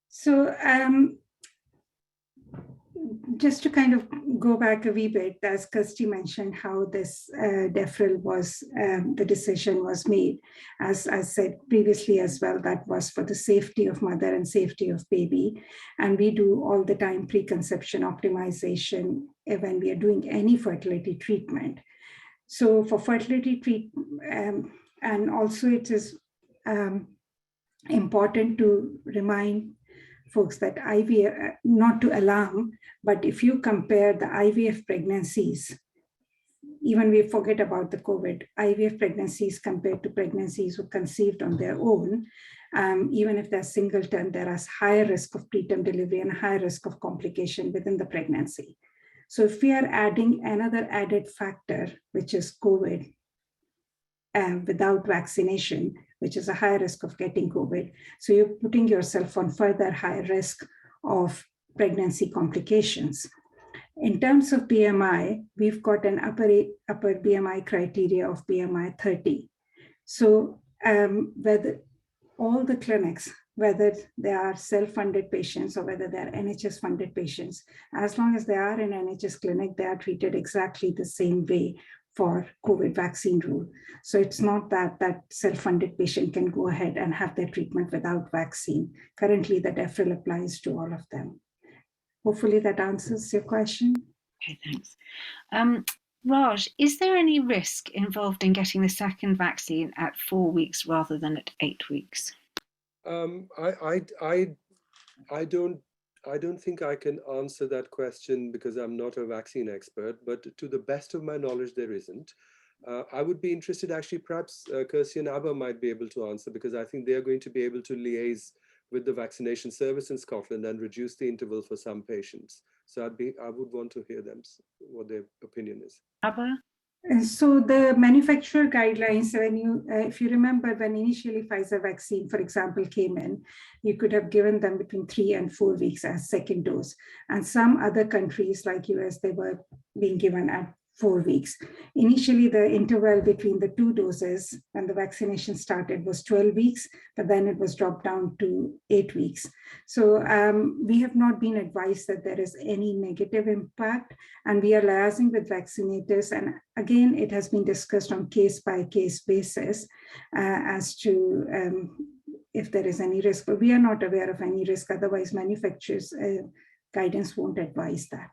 So just to kind of go back a wee bit, as Kirstie mentioned, how this deferral was, the decision was made. As I said previously as well, that was for the safety of mother and safety of baby. And we do all the time preconception optimization when we are doing any fertility treatment. So for fertility treatment, and also it is important to remind folks that IVF, not to alarm, but if you compare the IVF pregnancies, even we forget about the COVID, IVF pregnancies compared to pregnancies who conceived on their own, even if they're singleton, there is higher risk of preterm delivery and higher risk of complication within the pregnancy. So if we are adding another added factor, which is COVID, without vaccination, which is a high risk of getting COVID. So you're putting yourself on further high risk of pregnancy complications. In terms of BMI, we've got an upper BMI criteria of BMI 30. So whether all the clinics, whether they are self-funded patients or whether they're NHS-funded patients, as long as they are in NHS clinic, they are treated exactly the same way for COVID vaccine rule. So it's not that that self-funded patient can go ahead and have their treatment without vaccine. Currently, the deferral applies to all of them. Hopefully that answers your question. Okay, thanks. Raj, is there any risk involved in getting the second vaccine at 4 weeks rather than at 8 weeks? I don't think I can answer that question because I'm not a vaccine expert, but to the best of my knowledge, there isn't. I would be interested, actually, perhaps Kirstie and Abha might be able to answer, because I think they're going to be able to liaise with the vaccination service in Scotland and reduce the interval for some patients. So I would want to hear them, what their opinion is. Abha? So the manufacturer guidelines, when you, if you remember, when initially Pfizer vaccine, for example, came in, you could have given them between 3 and 4 weeks as second dose. And some other countries like US, they were being given at 4 weeks. Initially, the interval between the two doses when the vaccination started was 12 weeks, but then it was dropped down to 8 weeks. So we have not been advised that there is any negative impact, and we are liaising with vaccinators. And again, it has been discussed on case-by-case basis as to if there is any risk, but we are not aware of any risk. Otherwise, manufacturers' guidance won't advise that.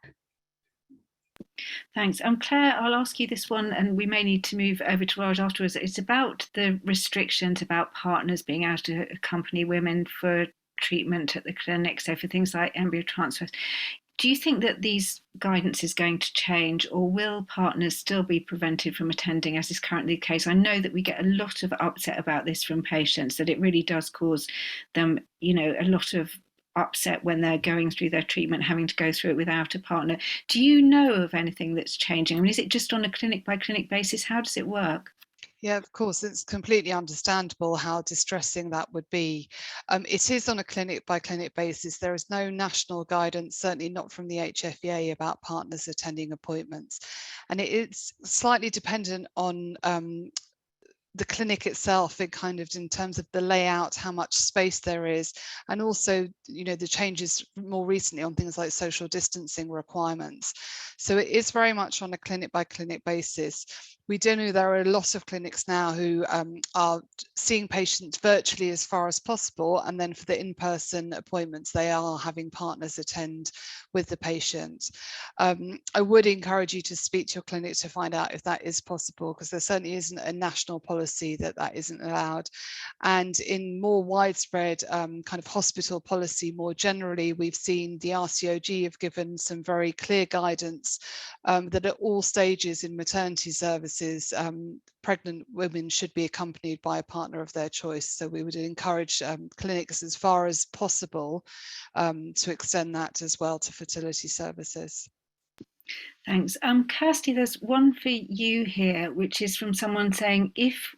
Thanks. Claire, I'll ask you this one, and we may need to move over to Raj afterwards. It's about the restrictions about partners being able to accompany women for treatment at the clinic, so for things like embryo transfers. Do you think that these guidance is going to change, or will partners still be prevented from attending, as is currently the case? I know that we get a lot of upset about this from patients, that it really does cause them, a lot of upset when they're going through their treatment, having to go through it without a partner. Do you know of anything that's changing? I mean, is it just on a clinic by clinic basis? How does it work? Yeah, of course, it's completely understandable how distressing that would be. It is on a clinic by clinic basis. There is no national guidance, certainly not from the HFEA, about partners attending appointments. And it is slightly dependent on the clinic itself, in terms of the layout, how much space there is, and also, the changes more recently on things like social distancing requirements. So it is very much on a clinic by clinic basis. We do know there are a lot of clinics now who are seeing patients virtually as far as possible, and then for the in-person appointments, they are having partners attend with the patient. I would encourage you to speak to your clinic to find out if that is possible, because there certainly isn't a national policy that isn't allowed. And in more widespread kind of hospital policy, more generally, we've seen the RCOG have given some very clear guidance that at all stages in maternity services, pregnant women should be accompanied by a partner of their choice. So we would encourage clinics as far as possible to extend that as well to fertility services. Thanks. Kirstie, there's one for you here, which is from someone saying, if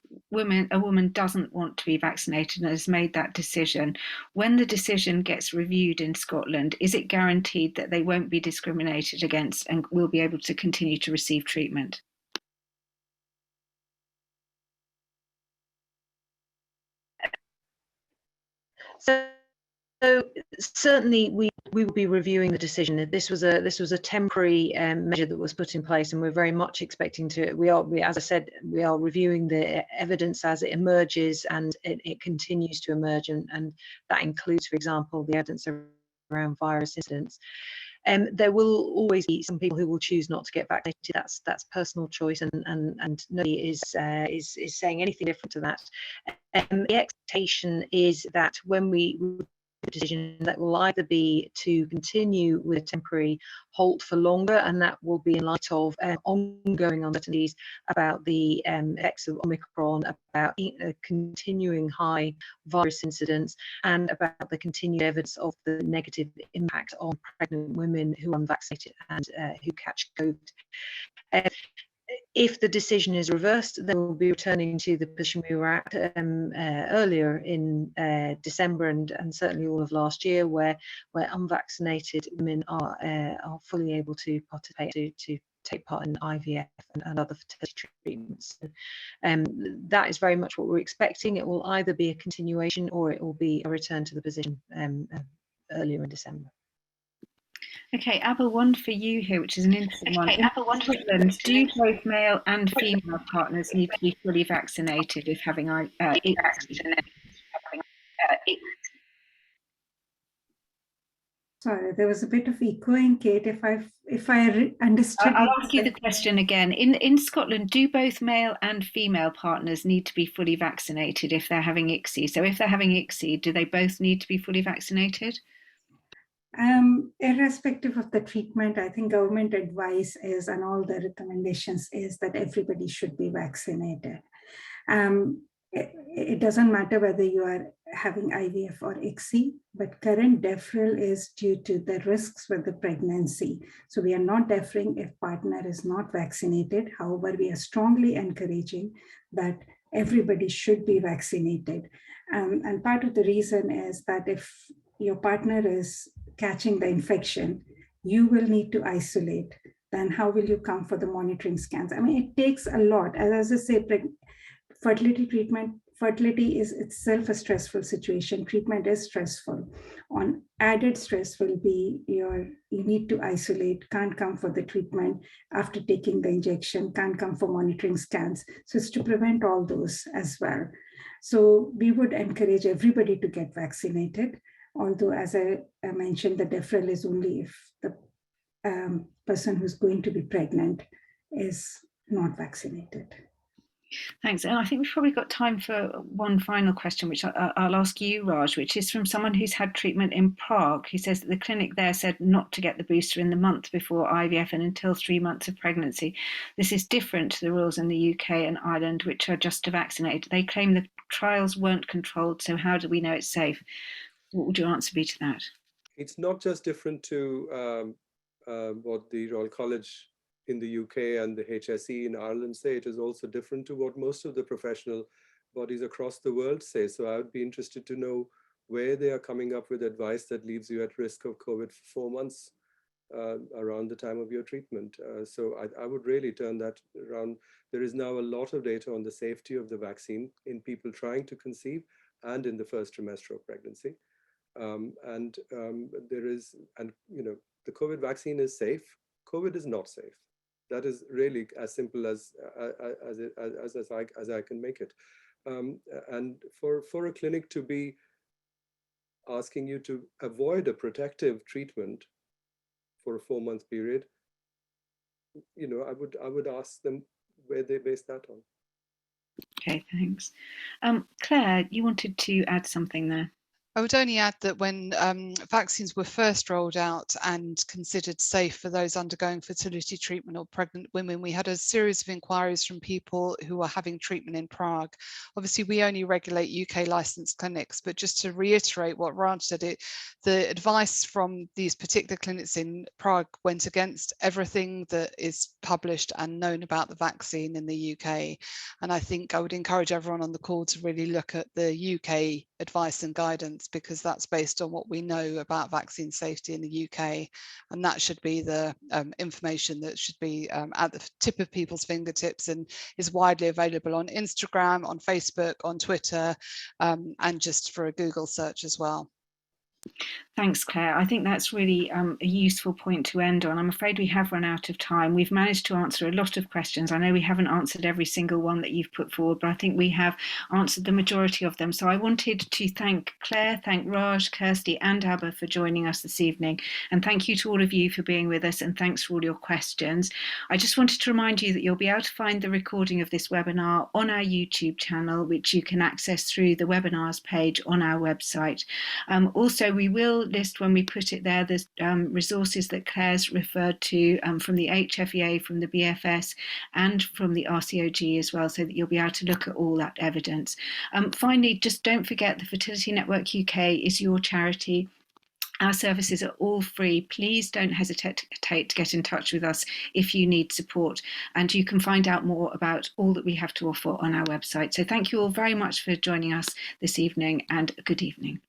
a woman doesn't want to be vaccinated and has made that decision, when the decision gets reviewed in Scotland, is it guaranteed that they won't be discriminated against and will be able to continue to receive treatment? So certainly we will be reviewing the decision. This was a temporary measure that was put in place, and we're very much expecting to. As I said, we are reviewing the evidence as it emerges, and it continues to emerge, and that includes, for example, the evidence around virus incidents. There will always be some people who will choose not to get vaccinated. That's personal choice, and nobody is saying anything different to that. The expectation is that when we decision, that will either be to continue with a temporary halt for longer, and that will be in light of ongoing uncertainties about the effects of Omicron, about continuing high virus incidence, and about the continued evidence of the negative impact on pregnant women who are unvaccinated and who catch COVID. If the decision is reversed, then we'll be returning to the position we were at earlier in December and certainly all of last year, where unvaccinated women are fully able to participate, to take part in IVF and other fertility treatments. So, that is very much what we're expecting. It will either be a continuation or it will be a return to the position earlier in December. Okay, Abha, one for you here, which is an interesting one. In Scotland, do both male and female partners need to be fully vaccinated if having Sorry, there was a bit of echoing, Kate. If I understood. I'll ask you the question again. In Scotland, do both male and female partners need to be fully vaccinated if they're having ICSI? So if they're having ICSI, do they both need to be fully vaccinated? Irrespective of the treatment, I think government advice is, and all the recommendations is, that everybody should be vaccinated. It doesn't matter whether you are having IVF or ICSI, but current deferral is due to the risks with the pregnancy. So we are not deferring if partner is not vaccinated. However, we are strongly encouraging that everybody should be vaccinated. And part of the reason is that if your partner is catching the infection, you will need to isolate. Then how will you come for the monitoring scans? I mean, it takes a lot. As I say, fertility treatment, fertility is itself a stressful situation. Treatment is stressful. On added stress will be you need to isolate, can't come for the treatment after taking the injection, can't come for monitoring scans. So it's to prevent all those as well. So we would encourage everybody to get vaccinated. Although, as I mentioned, the deferral is only if the person who's going to be pregnant is not vaccinated. Thanks. And I think we've probably got time for one final question, which I'll ask you, Raj, which is from someone who's had treatment in Prague, who says that the clinic there said not to get the booster in the month before IVF and until 3 months of pregnancy. This is different to the rules in the UK and Ireland, which are just to vaccinate. They claim the trials weren't controlled, so how do we know it's safe? What would your answer be to that? It's not just different to what the Royal College in the UK and the HSE in Ireland say. It is also different to what most of the professional bodies across the world say. So I would be interested to know where they are coming up with advice that leaves you at risk of COVID for 4 months around the time of your treatment. So I would really turn that around. There is now a lot of data on the safety of the vaccine in people trying to conceive and in the first trimester of pregnancy. The COVID vaccine is safe. COVID is not safe. That is really as simple as I can make it. And for a clinic to be asking you to avoid a protective treatment for a 4-month period, I would ask them where they base that on. Okay, thanks. Claire, you wanted to add something there. I would only add that when vaccines were first rolled out and considered safe for those undergoing fertility treatment or pregnant women, we had a series of inquiries from people who were having treatment in Prague. Obviously, we only regulate UK licensed clinics, but just to reiterate what Raj said, the advice from these particular clinics in Prague went against everything that is published and known about the vaccine in the UK. And I think I would encourage everyone on the call to really look at the UK advice and guidance, because that's based on what we know about vaccine safety in the UK, and that should be the information that should be at the tip of people's fingertips and is widely available on Instagram, on Facebook, on Twitter, and just for a Google search as well. Thanks, Claire. I think that's really a useful point to end on. I'm afraid we have run out of time. We've managed to answer a lot of questions. I know we haven't answered every single one that you've put forward, but I think we have answered the majority of them. So I wanted to thank Claire, thank Raj, Kirstie and Abha for joining us this evening. And thank you to all of you for being with us, and thanks for all your questions. I just wanted to remind you that you'll be able to find the recording of this webinar on our YouTube channel, which you can access through the webinars page on our website. Also, we will list when we put it there the resources that Claire's referred to from the HFEA, from the BFS and from the RCOG as well, so that you'll be able to look at all that evidence. Finally, just don't forget the Fertility Network UK is your charity. Our services are all free. Please don't hesitate to get in touch with us if you need support, and you can find out more about all that we have to offer on our website. So thank you all very much for joining us this evening, and a good evening.